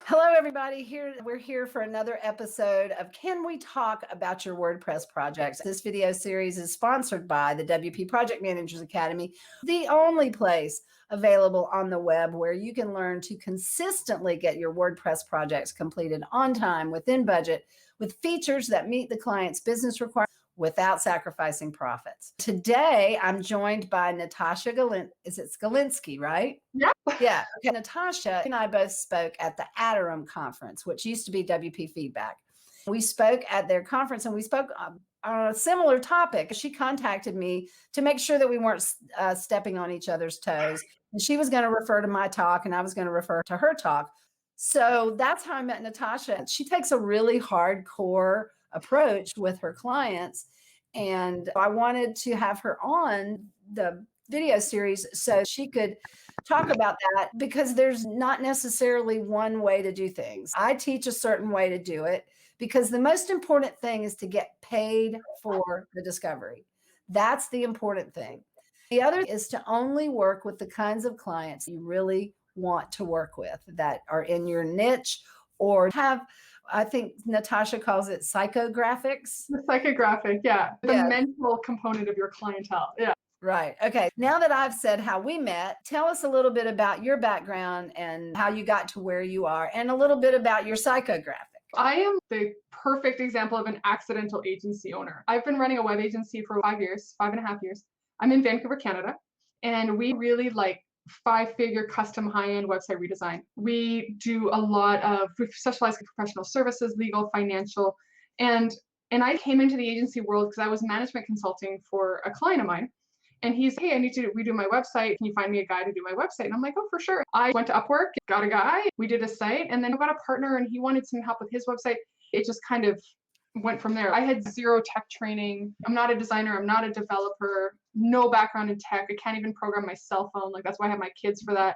Hello, everybody. We're here for another episode of Can We Talk About Your WordPress Projects? This video series is sponsored by the WP Project Managers Academy, the only place available on the web where you can learn to consistently get your WordPress projects completed on time, within budget, with features that meet the client's business requirements without sacrificing profits. Today, I'm joined by Natasha Golinsky, right? Yeah. Yeah. Okay. Natasha and I both spoke at the Aderum conference, which used to be WP Feedback. We spoke at their conference and we spoke on a similar topic. She contacted me to make sure that we weren't stepping on each other's toes. And she was going to refer to my talk and I was going to refer to her talk. So that's how I met Natasha. She takes a really hardcore approach with her clients. And I wanted to have her on the video series so she could talk about that, because there's not necessarily one way to do things. I teach a certain way to do it because the most important thing is to get paid for the discovery. That's the important thing. The other is to only work with the kinds of clients you really want to work with that are in your niche or have, I think Natasha calls it psychographics. The psychographic, yeah. The mental component of your clientele. Yeah. Right. Okay. Now that I've said how we met, tell us a little bit about your background and how you got to where you are, and a little bit about your psychographic. I am the perfect example of an accidental agency owner. I've been running a web agency for 5 years, 5.5 years. I'm in Vancouver, Canada, and we really like 5-figure custom high-end website redesign. We do a lot of, we specialize in professional services, legal, financial, and I came into the agency world because I was management consulting for a client of mine. And he's, hey, I need to redo my website. Can you find me a guy to do my website? And I'm like, oh, for sure. I went to Upwork, got a guy, we did a site, and then I got a partner and he wanted some help with his website. It just kind of went from there. I had zero tech training. I'm not a designer. I'm not a developer, no background in tech. I can't even program my cell phone. Like, that's why I have my kids for that.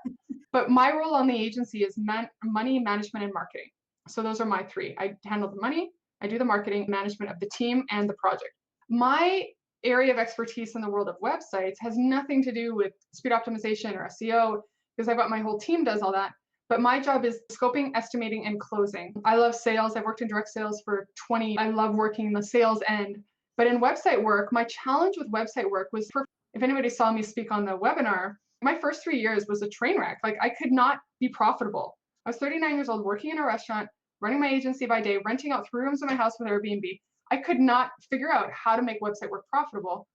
But my role on the agency is money, management, and marketing. So those are my three. I handle the money, I do the marketing, management of the team, and the project. My area of expertise in the world of websites has nothing to do with speed optimization or SEO, because I've got my whole team does all that. But my job is scoping, estimating, and closing. I love sales. I've worked in direct sales for 20. I love working the sales end. But in website work, my challenge with website work was, if anybody saw me speak on the webinar, my first 3 years was a train wreck. Like, I could not be profitable. I was 39 years old, working in a restaurant, running my agency by day, renting out 3 rooms in my house with Airbnb. I could not figure out how to make website work profitable.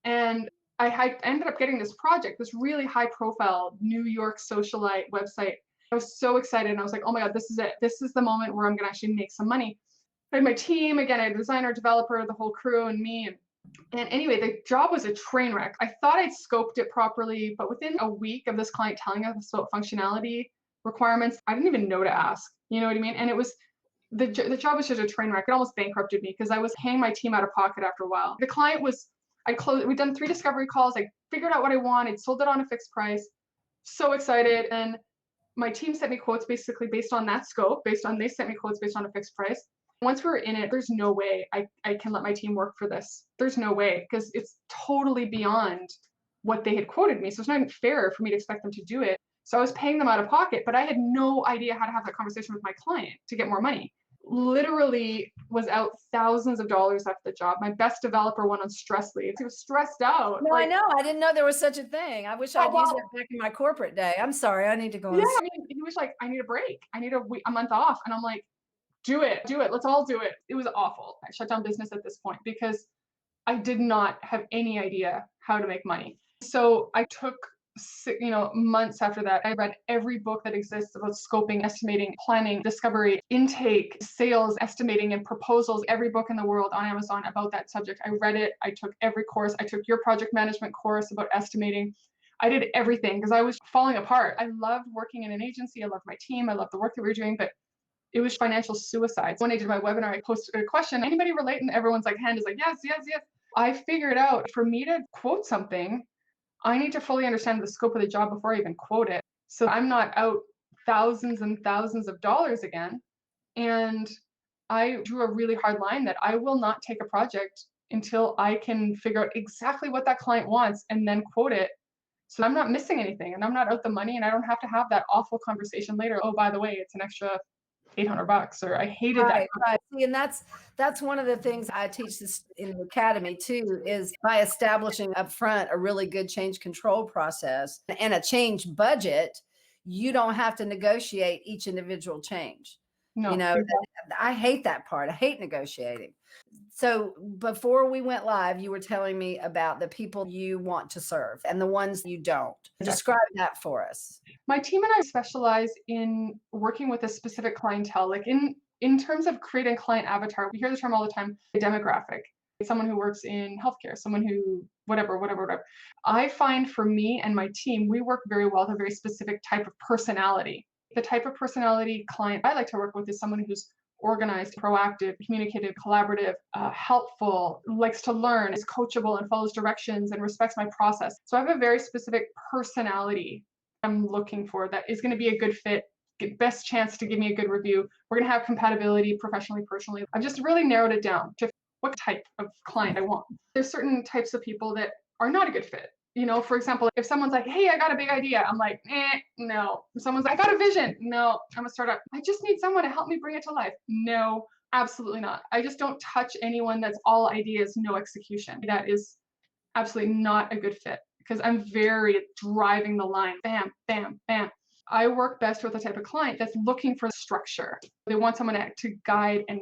And I ended up getting this project, this really high profile New York socialite website. I was so excited and I was like, oh my God, this is it. This is the moment where I'm gonna actually make some money. I had my team, again, I had a designer, developer, the whole crew and me. And anyway, the job was a train wreck. I thought I'd scoped it properly, but within a week of this client telling us about functionality requirements, I didn't even know to ask, you know what I mean? And it was, the job was just a train wreck. It almost bankrupted me because I was paying my team out of pocket after a while. The client was, we'd done 3 discovery calls. I figured out what I wanted, sold it on a fixed price. So excited. And my team sent me quotes basically based on that scope, they sent me quotes based on a fixed price. Once we were in it, there's no way I can let my team work for this. There's no way, because it's totally beyond what they had quoted me. So it's not even fair for me to expect them to do it. So I was paying them out of pocket, but I had no idea how to have that conversation with my client to get more money. Literally was out thousands of dollars after the job. My best developer went on stress leave. He was stressed out. No, I know. I didn't know there was such a thing. I wish I'd used that back in my corporate day. I'm sorry. I need to go. Yeah, I mean, he was like, I need a break. I need a month off. And I'm like, do it. Let's all do it. It was awful. I shut down business at this point because I did not have any idea how to make money. So I took, months after that, I read every book that exists about scoping, estimating, planning, discovery, intake, sales, estimating, and proposals. Every book in the world on Amazon about that subject. I read it. I took every course. I took your project management course about estimating. I did everything because I was falling apart. I loved working in an agency. I loved my team. I loved the work that we were doing, but it was financial suicide. When I did my webinar, I posted a question, anybody relate? And everyone's like, hand is like, yes, yes, yes. I figured out for me to quote something, I need to fully understand the scope of the job before I even quote it. So I'm not out thousands and thousands of dollars again. And I drew a really hard line that I will not take a project until I can figure out exactly what that client wants and then quote it. So I'm not missing anything and I'm not out the money and I don't have to have that awful conversation later. Oh, by the way, it's an extra $800, or I hated that. Right. See, and that's one of the things I teach this in the academy too, is by establishing upfront a really good change control process and a change budget, you don't have to negotiate each individual change. You No, know, exactly. I hate that part. I hate negotiating. So before we went live, you were telling me about the people you want to serve and the ones you don't. Describe that for us. My team and I specialize in working with a specific clientele. Like in terms of creating client avatar, we hear the term all the time, a demographic. Someone who works in healthcare, someone who whatever. I find for me and my team, we work very well with a very specific type of personality. The type of personality client I like to work with is someone who's organized, proactive, communicative, collaborative, helpful, likes to learn, is coachable and follows directions and respects my process. So I have a very specific personality I'm looking for that is going to be a good fit, best chance to give me a good review. We're going to have compatibility professionally, personally. I've just really narrowed it down to what type of client I want. There's certain types of people that are not a good fit. You know, for example, if someone's like, hey, I got a big idea, I'm like, no. If someone's like, I got a vision, no, I'm a startup. I just need someone to help me bring it to life. No, absolutely not. I just don't touch anyone that's all ideas, no execution. That is absolutely not a good fit because I'm very driving the line. Bam, bam, bam. I work best with a type of client that's looking for structure. They want someone to guide and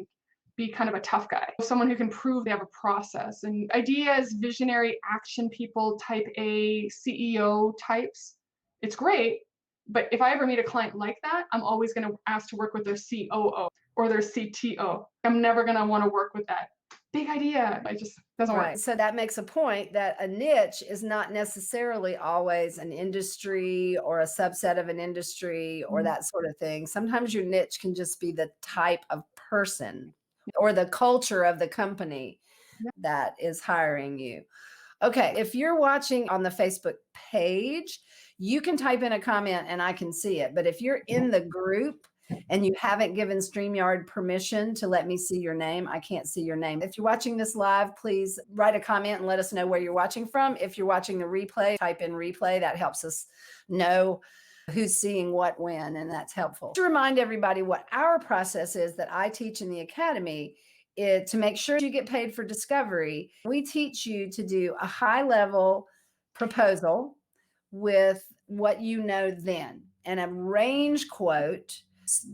be kind of a tough guy, someone who can prove they have a process and ideas, visionary action people, type A, CEO types. It's great. But if I ever meet a client like that, I'm always going to ask to work with their COO or their CTO. I'm never going to want to work with that big idea. It just doesn't work. So that makes a point that a niche is not necessarily always an industry or a subset of an industry or that sort of thing. Sometimes your niche can just be the type of person or the culture of the company that is hiring you. Okay, if you're watching on the Facebook page, you can type in a comment and I can see it. But if you're in the group and you haven't given StreamYard permission to let me see your name, I can't see your name. If you're watching this live, please write a comment and let us know where you're watching from. If you're watching the replay, type in replay. That helps us know who's seeing what when, and that's helpful. To remind everybody what our process is that I teach in the academy, to make sure you get paid for discovery, we teach you to do a high-level proposal with what you know then and a range quote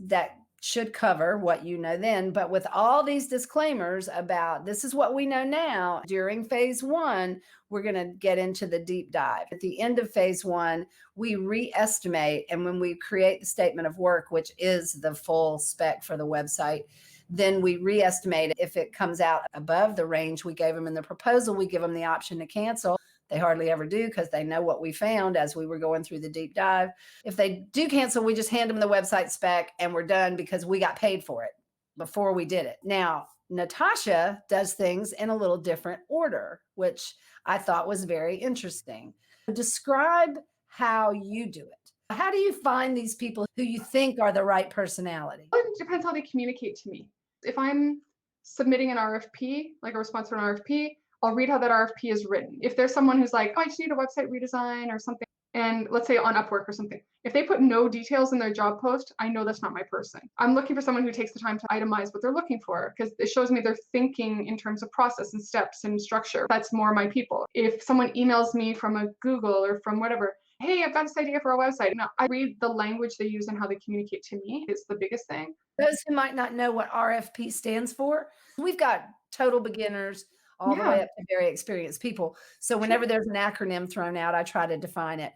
that should cover what you know then, but with all these disclaimers about this is what we know now. During phase one, we're going to get into the deep dive. At the end of phase one, we re-estimate, and when we create the statement of work, which is the full spec for the website, then we re-estimate it. If it comes out above the range we gave them in the proposal, we give them the option to cancel. They hardly ever do because they know what we found as we were going through the deep dive. If they do cancel, we just hand them the website spec and we're done because we got paid for it before we did it. Now, Natasha does things in a little different order, which I thought was very interesting. Describe how you do it. How do you find these people who you think are the right personality? It depends how they communicate to me. If I'm submitting an RFP, like a response to an RFP, I'll read how that RFP is written. If there's someone who's like, oh, I just need a website redesign or something, and let's say on Upwork or something, if they put no details in their job post, I know that's not my person. I'm looking for someone who takes the time to itemize what they're looking for because it shows me they're thinking in terms of process and steps and structure. That's more my people. If someone emails me from a Google or from whatever, hey, I've got this idea for a website. No, I read the language they use and how they communicate to me is the biggest thing. Those who might not know what RFP stands for, we've got total beginners all the way up to very experienced people. So whenever there's an acronym thrown out, I try to define it.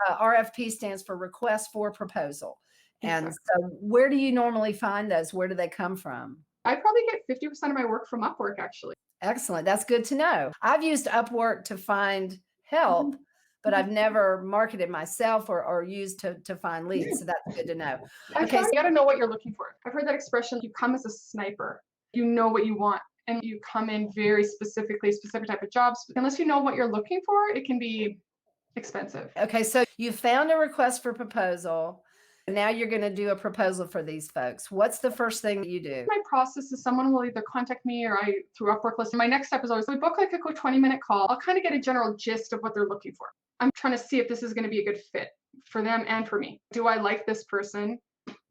RFP stands for Request for Proposal. And so where do you normally find those? Where do they come from? I probably get 50% of my work from Upwork, actually. Excellent. That's good to know. I've used Upwork to find help, but I've never marketed myself or used to find leads. So that's good to know. Okay, so you got to know what you're looking for. I've heard that expression, you come as a sniper. You know what you want. And you come in very specifically, specific type of jobs. Unless you know what you're looking for, it can be expensive. Okay, so you found a request for proposal. Now you're going to do a proposal for these folks. What's the first thing you do? My process is someone will either contact me or I through Upwork list. My next step is always we book like a quick 20-minute call. I'll kind of get a general gist of what they're looking for. I'm trying to see if this is going to be a good fit for them and for me. Do I like this person?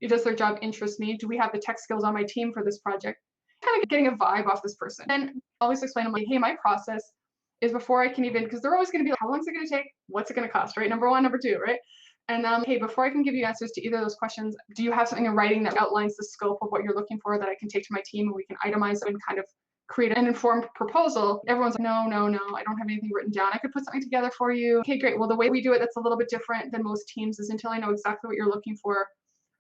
Does their job interest me? Do we have the tech skills on my team for this project? Kind of getting a vibe off this person. And I always explain, I'm like, hey, my process is before I can even, because they're always going to be like, how long is it going to take? What's it going to cost, right? Number one, number two, right? And hey, before I can give you answers to either of those questions, do you have something in writing that outlines the scope of what you're looking for that I can take to my team and we can itemize it and kind of create an informed proposal? Everyone's like, no, no, no, I don't have anything written down. I could put something together for you. Okay, great. Well, the way we do it that's a little bit different than most teams is until I know exactly what you're looking for,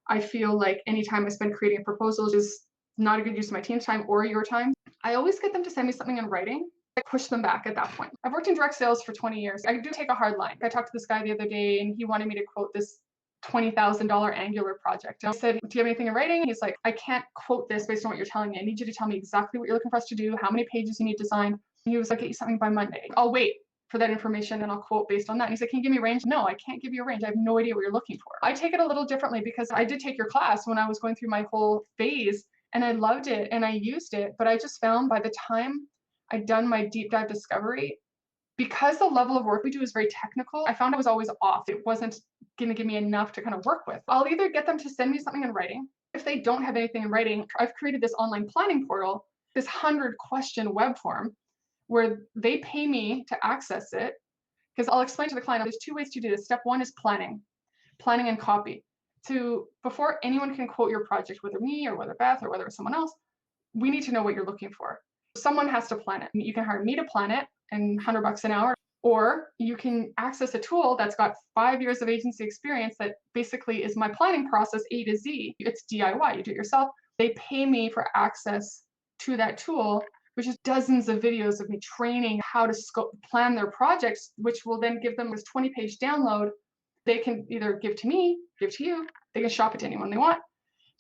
I feel like anytime I spend creating a proposal is not a good use of my team's time or your time. I always get them to send me something in writing. I push them back at that point. I've worked in direct sales for 20 years. I do take a hard line. I talked to this guy the other day and he wanted me to quote this $20,000 Angular project. And I said, do you have anything in writing? He's like, I can't quote this based on what you're telling me. I need you to tell me exactly what you're looking for us to do, how many pages you need designed. And he was like, get you something by Monday. I'll wait for that information and I'll quote based on that. And he's like, can you give me a range? No, I can't give you a range. I have no idea what you're looking for. I take it a little differently because I did take your class when I was going through my whole phase and I loved it and I used it. But I just found by the time I'd done my deep dive discovery, because the level of work we do is very technical, I found I was always off. It wasn't going to give me enough to kind of work with. I'll either get them to send me something in writing. If they don't have anything in writing, I've created this online planning portal, this 100-question web form where they pay me to access it. Because I'll explain to the client, there's two ways to do this. Step one is planning and copy. Before anyone can quote your project, whether me or whether Beth or whether it's someone else, we need to know what you're looking for. Someone has to plan it. You can hire me to plan it and $100 an hour, or you can access a tool that's got 5 years of agency experience that basically is my planning process A to Z. It's DIY, you do it yourself. They pay me for access to that tool, which is dozens of videos of me training how to plan their projects, which will then give them this 20-page download. They can either give to me, give to you, they can shop it to anyone they want.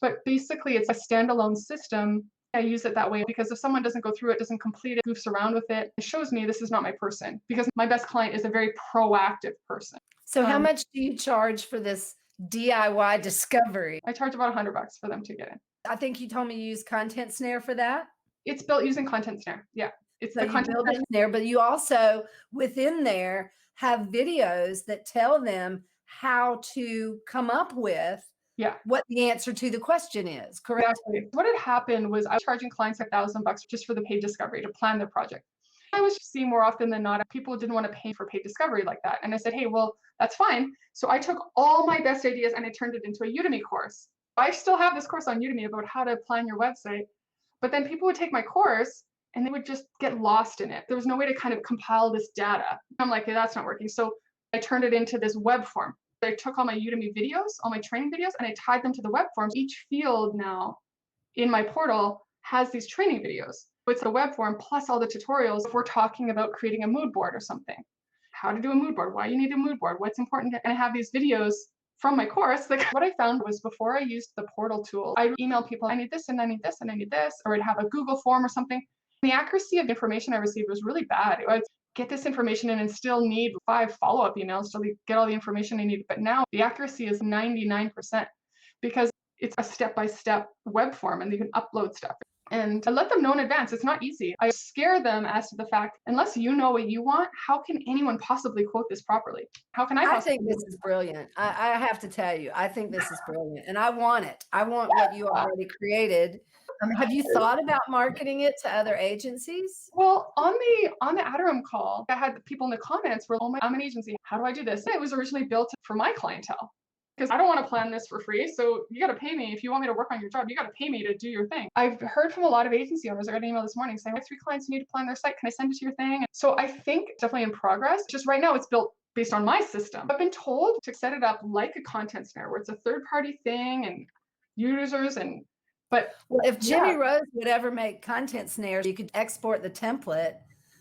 But basically it's a standalone system. I use it that way because if someone doesn't go through it, doesn't complete it, goofs around with it, it shows me this is not my person, because my best client is a very proactive person. So how much do you charge for this DIY discovery? I charge about $100 for them to get in. I think you told me you use Content Snare for that. It's built using Content Snare. Yeah. It's So the you content build it in there, but you also within there have videos that tell them how to come up with what the answer to the question is, correct? Exactly. What had happened was I was charging clients $1,000 just for the paid discovery to plan their project. I was seeing more often than not, people didn't want to pay for paid discovery like that. And I said, hey, well, that's fine. So I took all my best ideas and I turned it into a Udemy course. I still have this course on Udemy about how to plan your website. But then people would take my course and they would just get lost in it. There was no way to kind of compile this data. I'm like, hey, that's not working. So I turned it into this web form. I took all my Udemy videos, all my training videos, and I tied them to the web forms. Each field now in my portal has these training videos. It's a web form plus all the tutorials. If we're talking about creating a mood board or something, how to do a mood board, why you need a mood board, what's important. And I have these videos from my course. Like what I found was before I used the portal tool, I email people, I need this and I need this and I need this, or I'd have a Google form or something. The accuracy of information I received was really bad. I'd get this information in and still need 5 follow-up emails to get all the information I need. But now the accuracy is 99% because it's a step-by-step web form and you can upload stuff. And I let them know in advance, it's not easy. I scare them as to the fact, unless you know what you want, how can anyone possibly quote this properly? How can I possibly? I think this is brilliant. I have to tell you, I think this is brilliant and I want it. I want what you already created. Have you thought about marketing it to other agencies? Well, on the Aderum call, I had people in the comments were, oh my, I'm an agency. How do I do this? It was originally built for my clientele because I don't want to plan this for free. So you got to pay me. If you want me to work on your job, you got to pay me to do your thing. I've heard from a lot of agency owners. I got an email this morning saying, I have 3 clients who need to plan their site. Can I send it to your thing? So I think it's definitely in progress. Just right now it's built based on my system. I've been told to set it up like a Content Snare where it's a third-party thing and users and but well, if Jimmy Rose would ever make Content Snares, you could export the template.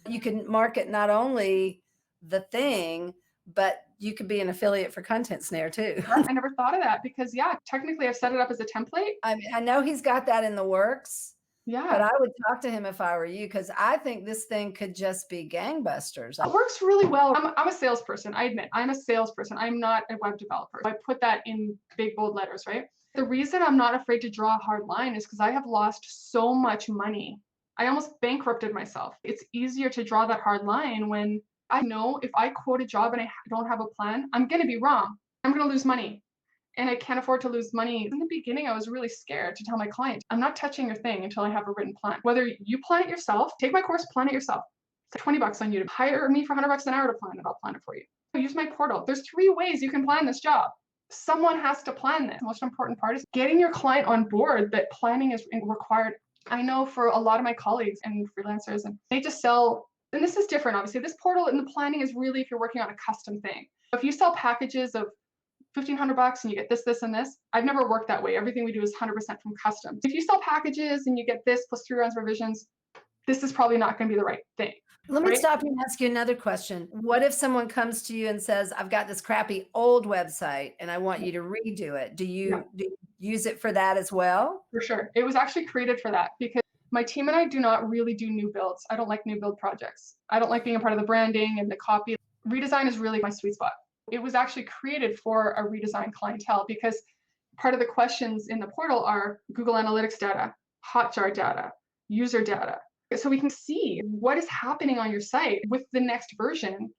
You can market not only the thing, but you could be an affiliate for Content Snare too. I never thought of that because technically I've set it up as a template. I mean, I know he's got that in the works. Yeah. But I would talk to him if I were you, because I think this thing could just be gangbusters. It works really well. I'm a salesperson. I admit I'm a salesperson. I'm not a web developer. I put that in big, bold letters, right? The reason I'm not afraid to draw a hard line is because I have lost so much money. I almost bankrupted myself. It's easier to draw that hard line when I know if I quote a job and I don't have a plan, I'm going to be wrong. I'm going to lose money. and I can't afford to lose money. In the beginning, I was really scared to tell my client, I'm not touching your thing until I have a written plan. Whether you plan it yourself, take my course, plan it yourself. It's $20 on Udemy. Hire me for $100 an hour to plan it. I'll plan it for you. Use my portal. There's 3 ways you can plan this job. Someone has to plan this. The most important part is getting your client on board that planning is required. I know for a lot of my colleagues and freelancers, and they just sell, and this is different, obviously. This portal and the planning is really if you're working on a custom thing. If you sell packages of $1,500 and you get this, this, and this, I've never worked that way. Everything we do is 100% from custom. If you sell packages and you get this plus 3 rounds of revisions, this is probably not going to be the right thing. Let me stop you and ask you another question. What if someone comes to you and says, I've got this crappy old website and I want you to redo it? Do you use it for that as well? For sure. It was actually created for that because my team and I do not really do new builds. I don't like new build projects. I don't like being a part of the branding and the copy. Redesign is really my sweet spot. It was actually created for a redesign clientele because part of the questions in the portal are Google Analytics data, Hotjar data, user data. So we can see what is happening on your site with the next version.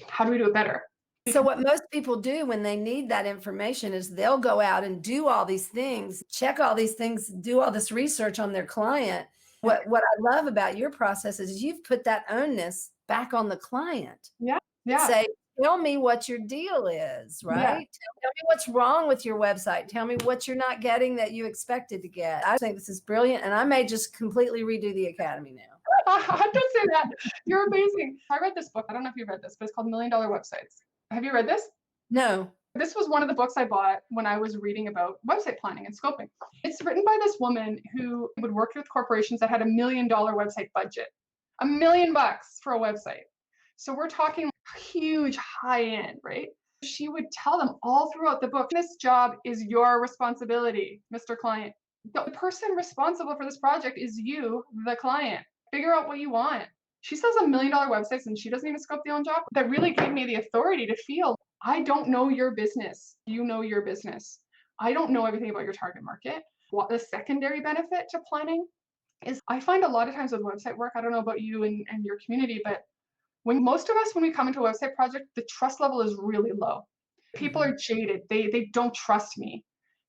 How do we do it better? So what most people do when they need that information is they'll go out and do all these things, check all these things, do all this research on their client. What I love about your process is you've put that onus back on the client. Yeah. Say, tell me what your deal is, right? Yeah. Tell me what's wrong with your website. Tell me what you're not getting that you expected to get. I think this is brilliant. And I may just completely redo the academy now. Don't say that. You're amazing. I read this book. I don't know if you've read this, but it's called $1 Million Websites. Have you read this? No. This was one of the books I bought when I was reading about website planning and scoping. It's written by this woman who would work with corporations that had $1 million website budget. $1 million for a website. So we're talking huge high end, right? She would tell them all throughout the book, this job is your responsibility, Mr. Client. The person responsible for this project is you, the client. Figure out what you want. She sells $1 million websites and she doesn't even scope the own job. That really gave me the authority to feel, I don't know your business. You know your business. I don't know everything about your target market. What the secondary benefit to planning is I find a lot of times with website work, I don't know about you and your community, but when most of us, when we come into a website project, the trust level is really low. People are jaded. They don't trust me.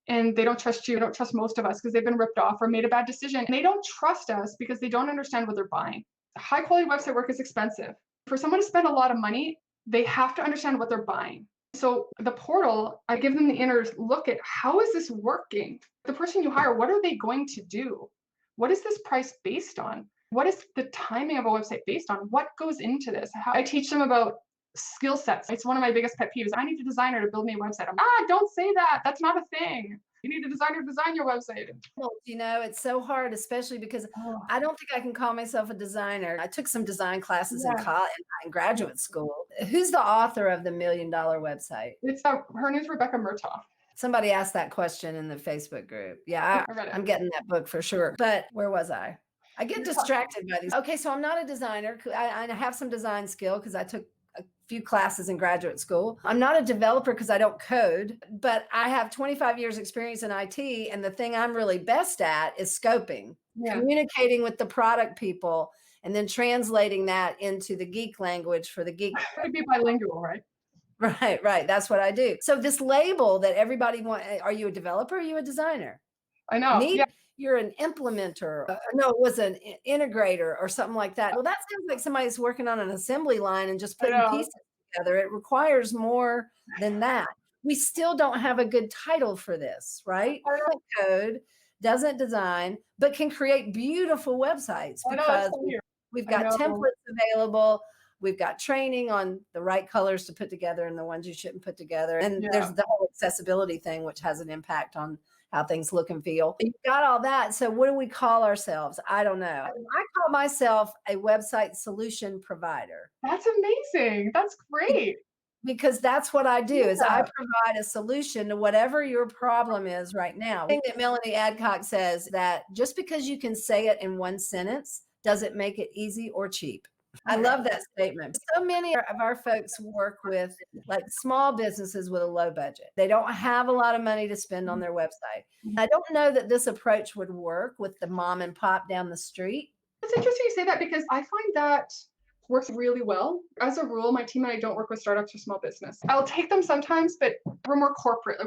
And they don't trust you. They don't trust most of us because they've been ripped off or made a bad decision. And they don't trust us because they don't understand what they're buying. High quality website work is expensive. For someone to spend a lot of money, they have to understand what they're buying. So the portal, I give them the inner look at how is this working? The person you hire, what are they going to do? What is this price based on? What is the timing of a website based on? What goes into this? I teach them about skill sets. It's one of my biggest pet peeves. I need a designer to build me a website. Don't say that. That's not a thing. You need a designer to design your website. Well, it's so hard, especially because I don't think I can call myself a designer. I took some design classes in college and graduate school. Who's the author of the $1 Million Website? It's her name's Rebecca Murtaugh. Somebody asked that question in the Facebook group. Yeah, I read it. I'm getting that book for sure. But where was I? I get distracted by these. Okay, so I'm not a designer. I have some design skill because I took a few classes in graduate school. I'm not a developer because I don't code, but I have 25 years experience in IT. And the thing I'm really best at is scoping, communicating with the product people, and then translating that into the geek language for the geek. I'd be bilingual, right? Right. That's what I do. So this label that everybody wants, are you a developer? Are you a designer? I know. You're an implementer. No, it was an integrator or something like that. Well, that sounds like somebody's working on an assembly line and just putting pieces together. It requires more than that. We still don't have a good title for this, right? Code, doesn't design, but can create beautiful websites because we've got templates available. We've got training on the right colors to put together and the ones you shouldn't put together. And there's the whole accessibility thing, which has an impact on how things look and feel. You've got all that. So what do we call ourselves? I don't know. I call myself a website solution provider. That's amazing. That's great. Because that's what I do is I provide a solution to whatever your problem is right now. The thing that Melanie Adcock says that just because you can say it in one sentence doesn't make it easy or cheap. I love that statement. So many of our folks work with like small businesses with a low budget. They don't have a lot of money to spend on their website. I don't know that this approach would work with the mom and pop down the street. It's interesting you say that because I find that works really well. As a rule, my team and I don't work with startups or small business. I'll take them sometimes, but we're more corporate.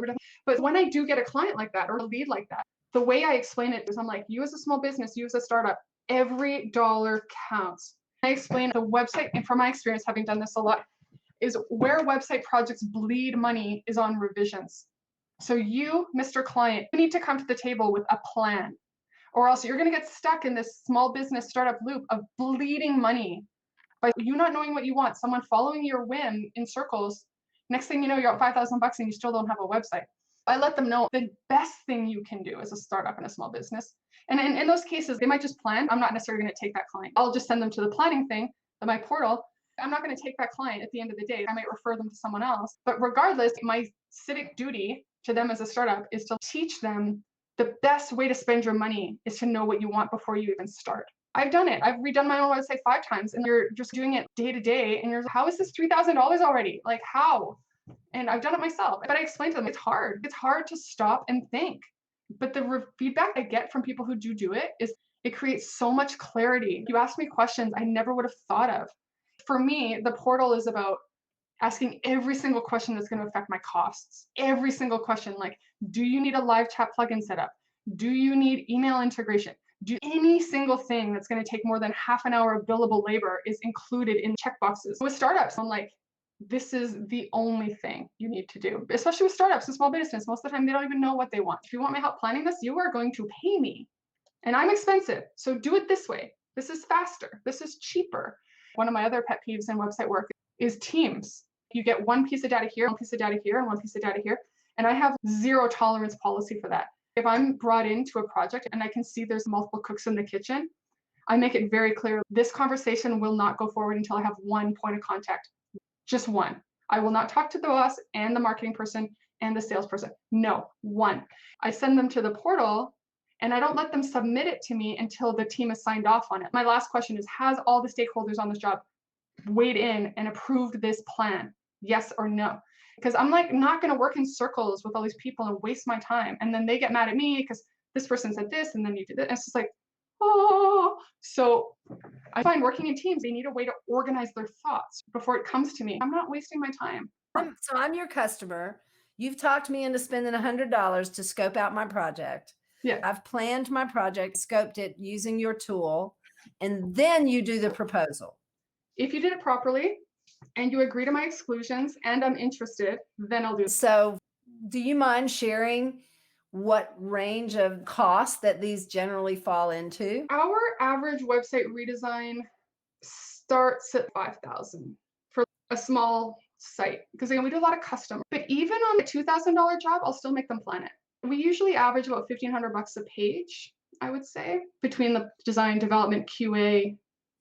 But when I do get a client like that or a lead like that, the way I explain it is I'm like, you as a small business, you as a startup, every dollar counts. I explain the website, and from my experience, having done this a lot, is where website projects bleed money is on revisions. So you, Mr. Client, you need to come to the table with a plan, or else you're going to get stuck in this small business startup loop of bleeding money by you not knowing what you want, someone following your whim in circles. Next thing you know, you're at $5,000 and you still don't have a website. I let them know the best thing you can do as a startup and a small business. And in those cases, they might just plan. I'm not necessarily going to take that client. I'll just send them to the planning thing, my portal. I'm not going to take that client at the end of the day. I might refer them to someone else. But regardless, my civic duty to them as a startup is to teach them the best way to spend your money is to know what you want before you even start. I've done it. I've redone my own website 5 times, and you're just doing it day to day. And you're like, how is this $3,000 already? Like, how? And I've done it myself. But I explained to them, it's hard. It's hard to stop and think. But the feedback I get from people who do it is it creates so much clarity. You ask me questions I never would have thought of. For me, the portal is about asking every single question that's going to affect my costs. Every single question, like, do you need a live chat plugin set up? Do you need email integration? Do any single thing that's going to take more than half an hour of billable labor is included in checkboxes. With startups, I'm like, this is the only thing you need to do, especially with startups and small business. Most of the time, they don't even know what they want. If you want my help planning this, you are going to pay me. And I'm expensive, so do it this way. This is faster. This is cheaper. One of my other pet peeves in website work is teams. You get one piece of data here, one piece of data here, and one piece of data here. And I have zero tolerance policy for that. If I'm brought into a project and I can see there's multiple cooks in the kitchen, I make it very clear this conversation will not go forward until I have one point of contact. Just one. I will not talk to the boss and the marketing person and the salesperson. No, one. I send them to the portal and I don't let them submit it to me until the team has signed off on it. My last question is, has all the stakeholders on this job weighed in and approved this plan? Yes or no? Because I'm like not going to work in circles with all these people and waste my time. And then they get mad at me because this person said this and then you did this. It's just like, oh. So I find working in teams, they need a way to organize their thoughts before it comes to me. I'm not wasting my time. So I'm your customer. You've talked me into spending $100 to scope out my project. Yeah. I've planned my project, scoped it using your tool, and then you do the proposal. If you did it properly and you agree to my exclusions and I'm interested, then I'll do it. So do you mind sharing what range of costs that these generally fall into? Our average website redesign starts at $5,000 for a small site, because again, we do a lot of custom. But even on a $2,000 job, I'll still make them plan it. We usually average about $1,500 a page, I would say, between the design, development, QA,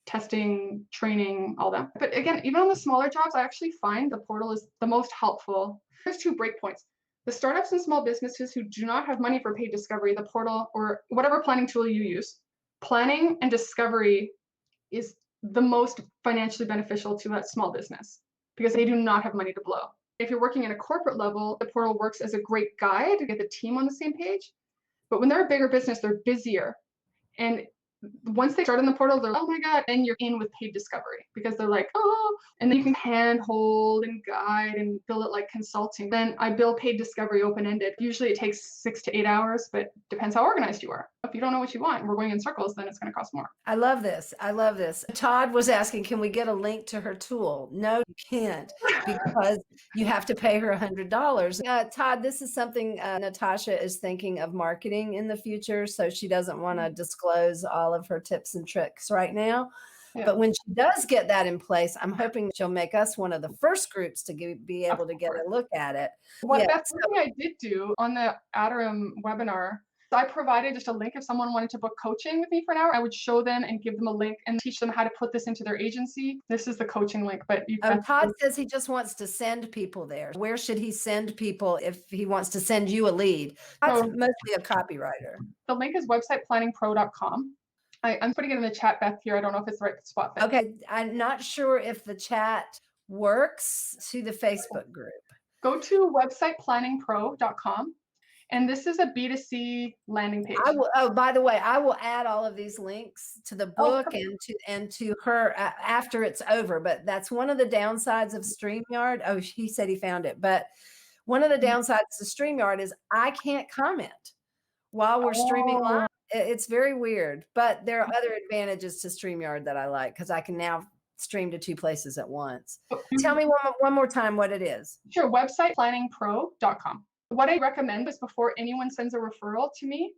testing, training, all that. But again, even on the smaller jobs, I actually find the portal is the most helpful. There's 2 breakpoints. The startups and small businesses who do not have money for paid discovery, the portal or whatever planning tool you use, planning and discovery is the most financially beneficial to a small business because they do not have money to blow. If you're working at a corporate level, the portal works as a great guide to get the team on the same page. But when they're a bigger business, they're busier. And once they start in the portal, they're, oh my God, and you're in with paid discovery because they're like, oh, and then you can hand hold and guide and bill it like consulting. Then I bill paid discovery open-ended. Usually it takes 6 to 8 hours, but depends how organized you are. If you don't know what you want and we're going in circles, then it's going to cost more. I love this. I love this. Todd was asking, can we get a link to her tool? No, you can't because you have to pay her $100. Todd, this is something Natasha is thinking of marketing in the future. So she doesn't want to disclose all of her tips and tricks right now. Yeah. But when she does get that in place, I'm hoping she'll make us one of the first groups to be able to get a look at it. That's something I did do on the Aderum webinar. I provided just a link if someone wanted to book coaching with me for an hour. I would show them and give them a link and teach them how to put this into their agency. This is the coaching link. But Todd says he just wants to send people there. Where should he send people if he wants to send you a lead? That's mostly a copywriter. The link is websiteplanningpro.com. I'm putting it in the chat, Beth, here. I don't know if it's the right spot. Okay. I'm not sure if the chat works to the Facebook group. Go to websiteplanningpro.com. And this is a B2C landing page. Oh, by the way, I will add all of these links to the Oh, book and to her after it's over. But that's one of the downsides of StreamYard. Oh, he said he found it. But one of the downsides of StreamYard is I can't comment while we're streaming live. It's very weird, but there are other advantages to StreamYard that I like because I can now stream to 2 places at once. Tell me one more time what it is. Sure, website planningpro.com. What I recommend is before anyone sends a referral to me,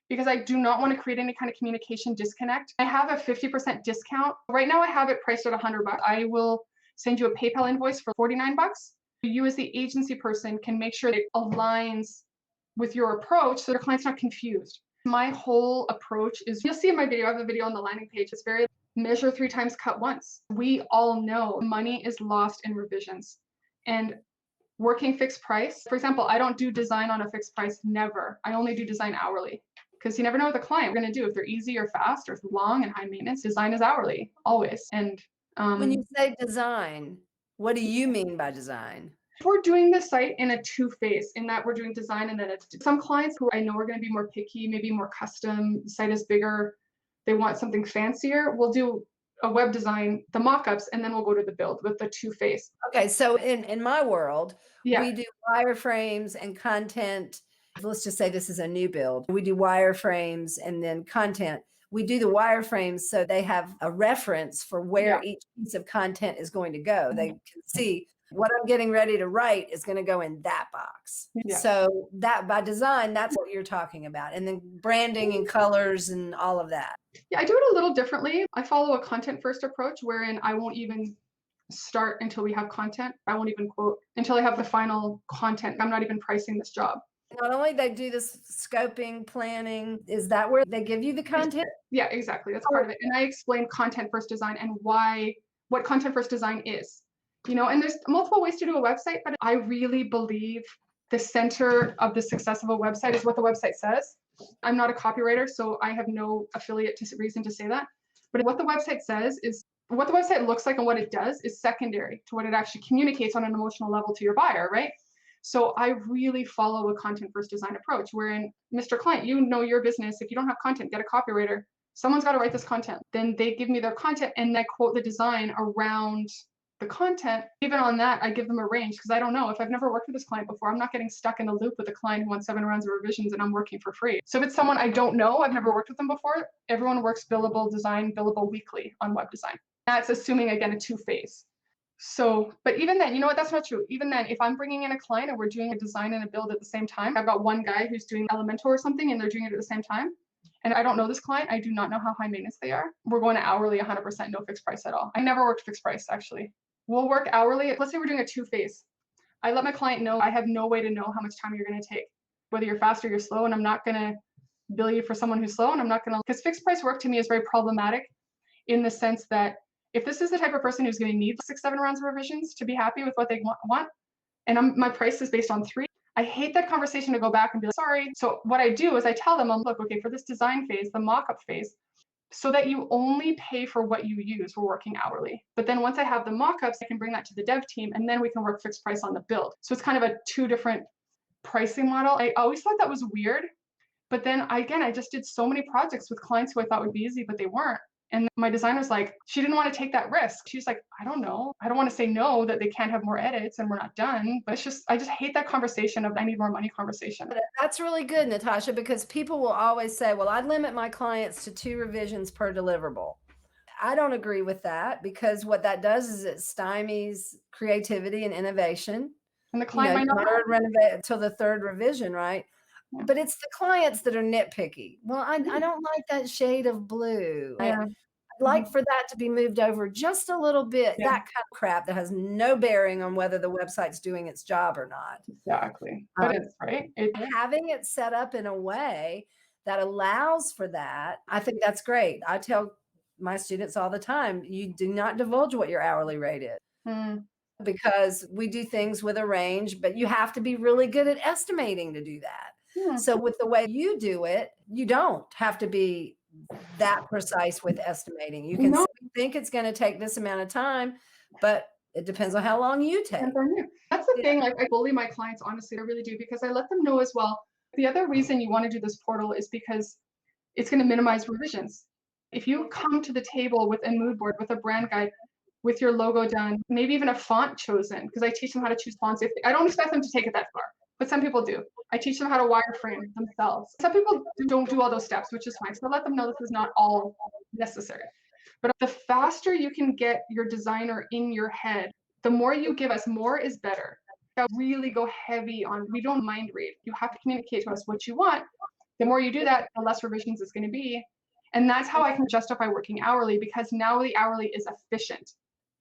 because I do not want to create any kind of communication disconnect. I have a 50% discount. Right now I have it priced at $100. I will send you a PayPal invoice for $49. You as the agency person can make sure it aligns with your approach so your client's not confused. My whole approach is, you'll see in my video, I have a video on the landing page. It's very measure 3 times, cut once. We all know money is lost in revisions. And working fixed price, for example, I don't do design on a fixed price, never. I only do design hourly because you never know what the client we're going to do. If they're easy or fast or if long and high maintenance, design is hourly, always. And when you say design, what do you mean by design? we're doing the site in a 2-phase, in that we're doing design and then it's some clients who I know are going to be more picky, maybe more custom, the site is bigger, they want something fancier. We'll do a web design, the mock-ups, and then we'll go to the build with the 2-phase. Okay, so in my world, Yeah. we do wireframes and content. Let's just say this is a new build. We do wireframes and then content. We do the wireframes so they have a reference for where each piece of content is going to go. They can see what I'm getting ready to write is going to go in that box. Yeah. So that by design, that's what you're talking about. And then branding and colors and all of that. Yeah, I do it a little differently. I follow a content first approach wherein I won't even start until we have content. I won't even quote until I have the final content. I'm not even pricing this job. Not only they do this scoping, planning, is that where they give you the content? Yeah, exactly. That's part of it. And I explain content first design and what content first design is. And there's multiple ways to do a website, but I really believe the center of the success of a website is what the website says. I'm not a copywriter, so I have no affiliate reason to say that. But what the website says is what the website looks like and what it does is secondary to what it actually communicates on an emotional level to your buyer, right? So I really follow a content first design approach wherein, Mr. Client, you know your business. If you don't have content, get a copywriter. Someone's got to write this content. Then they give me their content and I quote the design around the content. Even on that, I give them a range because I don't know. If I've never worked with this client before, I'm not getting stuck in the loop with a client who wants 7 rounds of revisions and I'm working for free. So if it's someone I don't know, I've never worked with them before, everyone works billable design, billable weekly on web design. That's assuming, again, a 2-phase. So, but even then, you know what, that's not true. Even then, if I'm bringing in a client and we're doing a design and a build at the same time, I've got one guy who's doing Elementor or something and they're doing it at the same time. And I don't know this client. I do not know how high maintenance they are. We're going to hourly 100%, no fixed price at all. I never worked fixed price, actually. We'll work hourly. Let's say we're doing a 2-phase. I let my client know I have no way to know how much time you're going to take, whether you're fast or you're slow. And I'm not going to bill you for someone who's slow. And I'm not going to, because fixed price work to me is very problematic in the sense that if this is the type of person who's going to need 6-7 rounds of revisions to be happy with what they want, and my price is based on 3, I hate that conversation to go back and be like, sorry. So what I do is I tell them, look, okay, for this design phase, the mock-up phase, so that you only pay for what you use, we're working hourly. But then once I have the mock-ups, I can bring that to the dev team and then we can work fixed price on the build. So it's kind of a 2 different pricing model. I always thought that was weird. But then again, I just did so many projects with clients who I thought would be easy, but they weren't. And my designer's like, she didn't want to take that risk. She's like, I don't know. I don't want to say no, that they can't have more edits and we're not done. But I just hate that conversation of I need more money conversation. That's really good, Natasha, because people will always say, well, I limit my clients to 2 revisions per deliverable. I don't agree with that because what that does is it stymies creativity and innovation. And the client might not renovate until the 3rd revision, right? Yeah. But it's the clients that are nitpicky. Well, I don't like that shade of blue. Yeah. I'd like for that to be moved over just a little bit. Yeah. That kind of crap that has no bearing on whether the website's doing its job or not. Exactly. But it's right. Having it set up in a way that allows for that, I think that's great. I tell my students all the time, you do not divulge what your hourly rate is. Because we do things with a range, but you have to be really good at estimating to do that. So with the way you do it, you don't have to be that precise with estimating. You can think it's going to take this amount of time, but it depends on how long you take. That's the thing. Like I bully my clients, honestly, I really do, because I let them know as well. The other reason you want to do this portal is because it's going to minimize revisions. If you come to the table with a mood board, with a brand guide, with your logo done, maybe even a font chosen, because I teach them how to choose fonts. I don't expect them to take it that far, but some people do. I teach them how to wireframe themselves. Some people don't do all those steps, which is fine. So let them know this is not all necessary. But the faster you can get your designer in your head, the more you give us. More is better. Really go heavy on, we don't mind read. You have to communicate to us what you want. The more you do that, the less revisions it's going to be. And that's how I can justify working hourly, because now the hourly is efficient.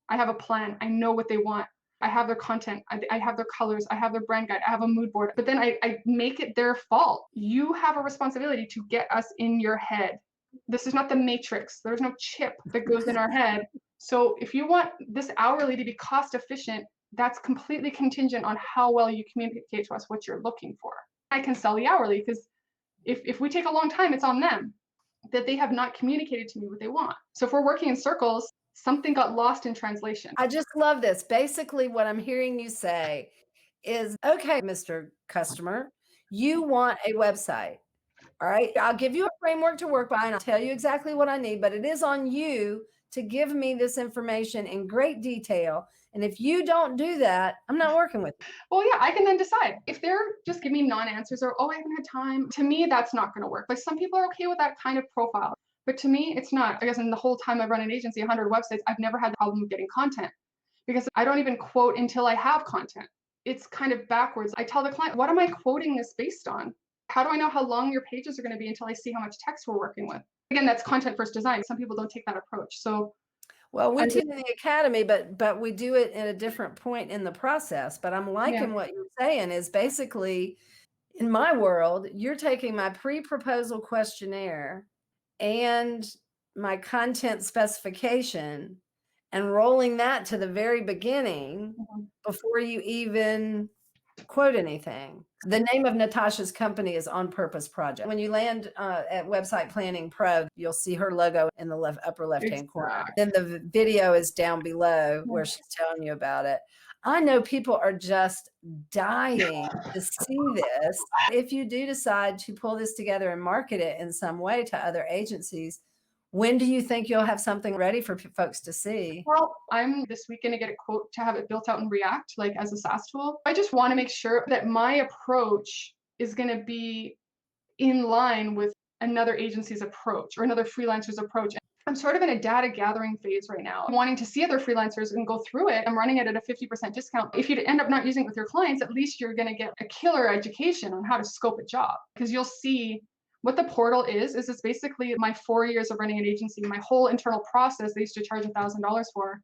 I have a plan. I know what they want. I have their content. I have their colors. I have their brand guide. I have a mood board. But then I make it their fault. You have a responsibility to get us in your head. This is not the matrix. There's no chip that goes in our head. So if you want this hourly to be cost efficient, that's completely contingent on how well you communicate to us what you're looking for. I can sell the hourly, because if we take a long time, it's on them that they have not communicated to me what they want. So if we're working in circles, something got lost in translation. I just love this. Basically, what I'm hearing you say is, okay, Mr. Customer, you want a website. All right. I'll give you a framework to work by and I'll tell you exactly what I need, but it is on you to give me this information in great detail. And if you don't do that, I'm not working with you. Well, yeah, I can then decide. If they're just giving me non-answers or, oh, I haven't had time, to me, that's not going to work. Like, some people are okay with that kind of profile, but to me, it's not. I guess in the whole time I've run an agency, 100 websites, I've never had the problem with getting content, because I don't even quote until I have content. It's kind of backwards. I tell the client, what am I quoting this based on? How do I know how long your pages are going to be until I see how much text we're working with? Again, that's content first design. Some people don't take that approach. So, well, we teach in the academy, but we do it at a different point in the process. But I'm liking what you're saying is basically, in my world, you're taking my pre-proposal questionnaire and my content specification and rolling that to the very beginning before you even quote anything. The name of Natasha's company is On Purpose Project. When you land at Website Planning Pro, you'll see her logo in the upper left-hand corner. Then the video is down below where she's telling you about it. I know people are just dying to see this. If you do decide to pull this together and market it in some way to other agencies, when do you think you'll have something ready for folks to see? Well, I'm this week going to get a quote to have it built out in React, like as a SaaS tool. I just want to make sure that my approach is going to be in line with another agency's approach or another freelancer's approach. I'm sort of in a data gathering phase right now, wanting to see other freelancers and go through it. I'm running it at a 50% discount. If you end up not using it with your clients, at least you're going to get a killer education on how to scope a job, because you'll see what the portal is it's basically my 4 years of running an agency. My whole internal process they used to charge $1,000 for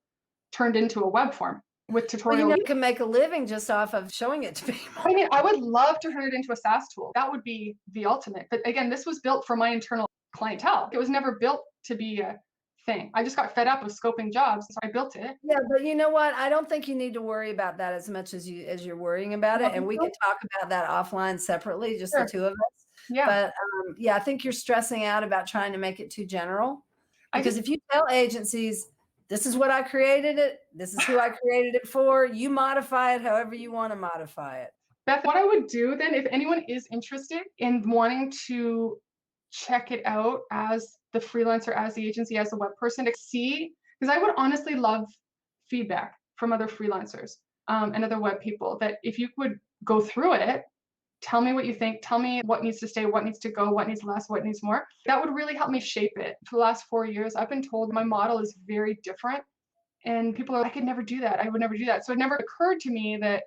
turned into a web form with tutorial. Well, you can make a living just off of showing it to people. I mean, I would love to turn it into a SaaS tool. That would be the ultimate. But again, this was built for my internal clientele. It was never built to be a thing. I just got fed up with scoping jobs, so I built it. Yeah, but you know what? I don't think you need to worry about that as much as you're worrying about it. And we can talk about that offline separately, just the two of us. Yeah. But yeah, I think you're stressing out about trying to make it too general. Because if you tell agencies, this is what I created it, this is who I created it for, you modify it however you want to modify it. Beth, what I would do then, if anyone is interested in wanting to check it out as the freelancer, as the agency, as the web person, to see, because I would honestly love feedback from other freelancers and other web people, that if you would go through it, tell me what you think, tell me what needs to stay, what needs to go, what needs less, what needs more. That would really help me shape it. For the last 4 years, I've been told my model is very different, and people are, I could never do that. I would never do that. So it never occurred to me that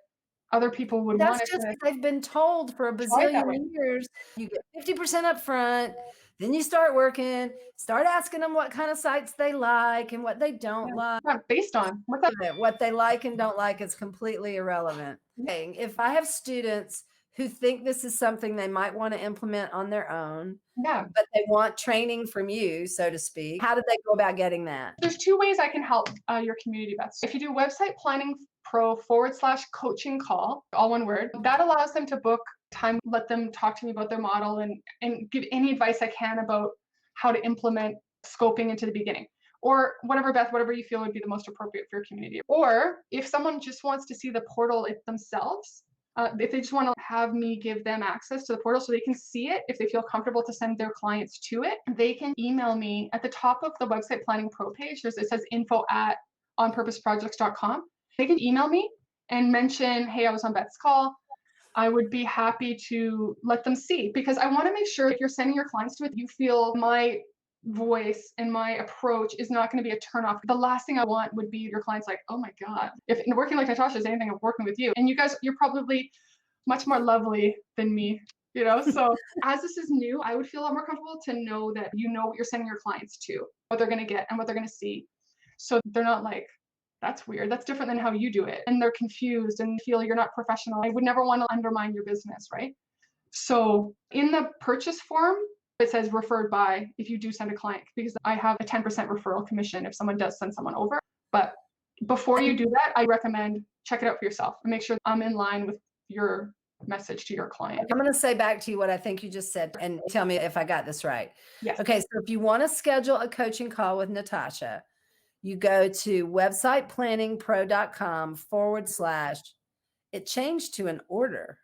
other people would want it. That's just they've been told for a bazillion years. You get 50% up front, then you start working, start asking them what kind of sites they like and what they don't like. Not based on what they like and don't like is completely irrelevant. If I have students who think this is something they might want to implement on their own, but they want training from you, so to speak, how do they go about getting that? There's 2 ways I can help your community, Beth. If you do Website Planning Pro /coaching call, all one word, that allows them to book time, let them talk to me about their model and give any advice I can about how to implement scoping into the beginning. Or whatever, Beth, whatever you feel would be the most appropriate for your community. Or if someone just wants to see the portal themselves, If they just want to have me give them access to the portal so they can see it, if they feel comfortable to send their clients to it, they can email me at the top of the website planning pro page. It says info@onpurposeprojects.com. They can email me and mention, hey, I was on Beth's call. I would be happy to let them see, because I want to make sure if you're sending your clients to it, you feel my voice and my approach is not going to be a turnoff. The last thing I want would be your clients like, oh my God, if working like Natasha is anything of working with you, and you guys, you're probably much more lovely than me, So as this is new, I would feel a lot more comfortable to know that you know what you're sending your clients to, what they're going to get and what they're going to see. So they're not like, that's weird. That's different than how you do it. And they're confused and feel you're not professional. I would never want to undermine your business, right? So in the purchase form, it says referred by if you do send a client, because I have a 10% referral commission if someone does send someone over. But before you do that, I recommend check it out for yourself and make sure I'm in line with your message to your client. I'm going to say back to you what I think you just said and tell me if I got this right. Yes. Okay. So if you want to schedule a coaching call with Natasha, you go to websiteplanningpro.com / it changed to an order.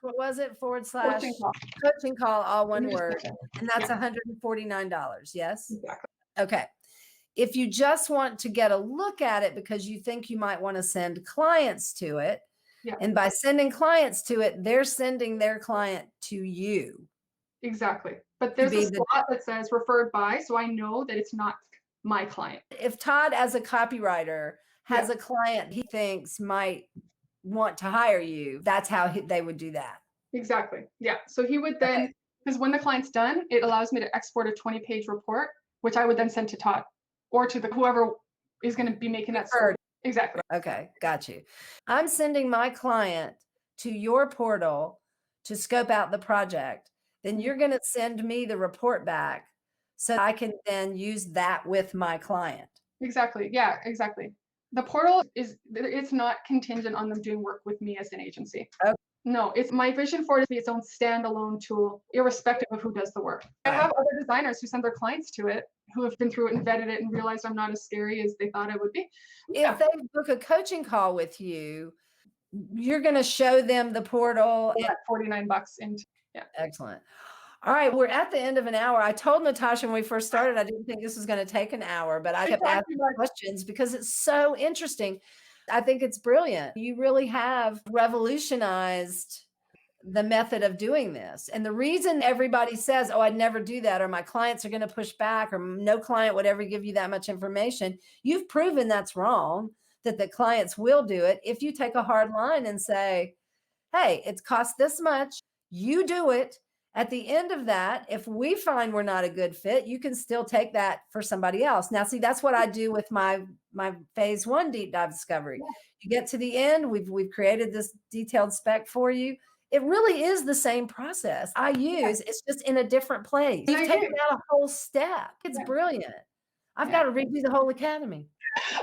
What was it? / coaching call, all one word. And that's $149. Yes. Exactly. Okay. If you just want to get a look at it because you think you might want to send clients to it, and by sending clients to it, they're sending their client to you. Exactly. But there's a spot that says referred by, so I know that it's not my client. If Todd, as a copywriter, has a client he thinks might want to hire you, that's how they would do that. Exactly. Yeah. So he would then, because when the client's done, it allows me to export a 20-page report, which I would then send to Todd or to whoever is going to be making that story. Exactly. Okay. Got you. I'm sending my client to your portal to scope out the project. Then you're going to send me the report back so I can then use that with my client. Exactly. Yeah, exactly. The portal it's not contingent on them doing work with me as an agency. Okay. No, it's my vision for it to be its own standalone tool, irrespective of who does the work. I have other designers who send their clients to it, who have been through it and vetted it and realized I'm not as scary as they thought I would be. If they book a coaching call with you, you're going to show them the portal. At $49 into. Yeah. Excellent. All right, we're at the end of an hour. I told Natasha when we first started, I didn't think this was going to take an hour, but I kept asking questions because it's so interesting. I think it's brilliant. You really have revolutionized the method of doing this. And the reason everybody says, oh, I'd never do that, or my clients are going to push back, or no client would ever give you that much information, you've proven that's wrong, that the clients will do it if you take a hard line and say, hey, it's cost this much, you do it. At the end of that, if we find we're not a good fit, you can still take that for somebody else. Now, see, that's what I do with my phase 1 deep dive discovery. You get to the end, we've created this detailed spec for you. It really is the same process I use. It's just in a different place. You've taken out a whole step. It's brilliant. I've got to redo the whole academy.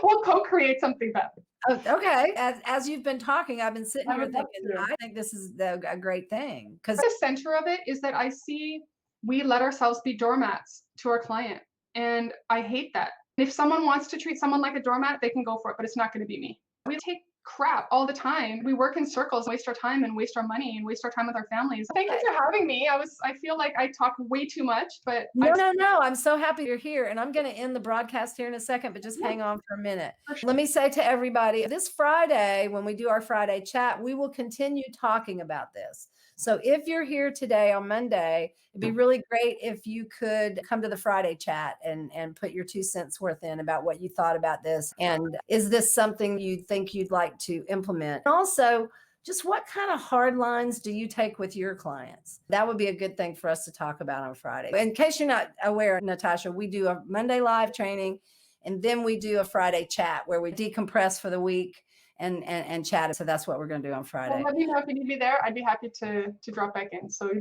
We'll co-create something better. Oh, okay. As you've been talking, I've been sitting here thinking, I think this is a great thing. Because the center of it is that I see we let ourselves be doormats to our client. And I hate that. If someone wants to treat someone like a doormat, they can go for it, but it's not going to be me. We take crap all the time. We work in circles, waste our time and waste our money and waste our time with our families. Thank you for having me. I feel like I talk way too much, but no. I'm so happy you're here. And I'm going to end the broadcast here in a second, but just hang on for a minute. Sure. Let me say to everybody, this Friday, when we do our Friday chat, we will continue talking about this. So if you're here today on Monday, it'd be really great if you could come to the Friday chat and put your 2 cents worth in about what you thought about this. And is this something you think you'd like to implement? And also, just what kind of hard lines do you take with your clients? That would be a good thing for us to talk about on Friday. In case you're not aware, Natasha, we do a Monday live training, and then we do a Friday chat where we decompress for the week and chat. So that's what we're going to do on Friday. Well, let me know if you need me there. I'd be happy to drop back in. So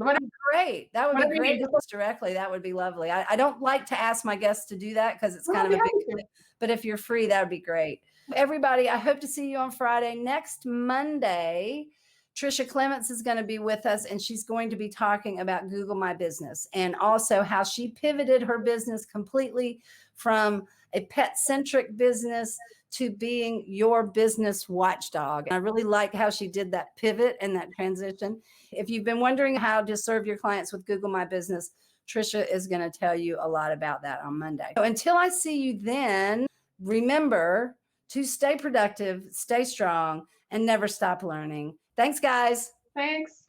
great. That would be great. Directly. That would be lovely. I don't like to ask my guests to do that because it's kind of a big thing. But if you're free, that would be great. Everybody, I hope to see you on Friday. Next Monday, Trisha Clements is going to be with us, and she's going to be talking about Google My Business and also how she pivoted her business completely from a pet-centric business to being your business watchdog. And I really like how she did that pivot and that transition. If you've been wondering how to serve your clients with Google My Business, Trisha is going to tell you a lot about that on Monday. So until I see you then, remember to stay productive, stay strong, and never stop learning. Thanks, guys. Thanks.